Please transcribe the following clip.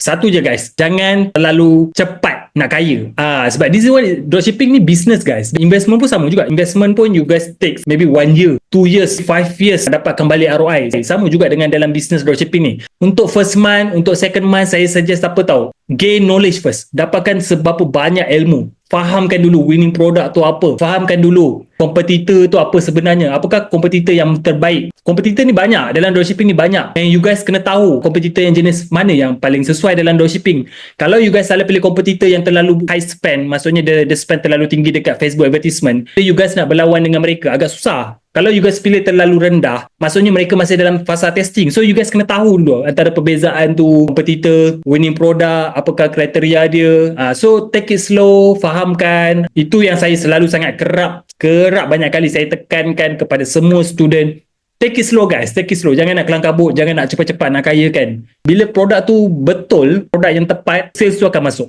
Satu je guys, jangan terlalu cepat nak kaya. Sebab this is what dropshipping ni business guys. Investment pun sama juga. Investment pun you guys take maybe 1 year, 2 years, 5 years dapat kembali ROI. Sama juga dengan dalam business dropshipping ni. Untuk first month, untuk second month, saya suggest apa tahu? Gain knowledge first. Dapatkan seberapa banyak ilmu. Fahamkan dulu winning product tu apa. Fahamkan dulu kompetitor tu apa sebenarnya. Apakah kompetitor yang terbaik. Kompetitor ni banyak. Dalam dropshipping ni banyak. And you guys kena tahu kompetitor yang jenis mana yang paling sesuai dalam dropshipping. Kalau you guys salah pilih kompetitor yang terlalu high spend, maksudnya dia spend terlalu tinggi dekat Facebook advertisement, you guys nak berlawan dengan mereka agak susah. Kalau you guys pilih terlalu rendah, maksudnya mereka masih dalam fasa testing. So you guys kena tahu dulu antara perbezaan tu, kompetitor, winning product, apakah kriteria dia. So take it slow, fahamkan. Itu yang saya selalu sangat kerap banyak kali saya tekankan kepada semua student. Take it slow guys, take it slow. Jangan nak kelang kabut, jangan nak cepat-cepat nak kaya kan. Bila produk tu betul, produk yang tepat, sales tu akan masuk.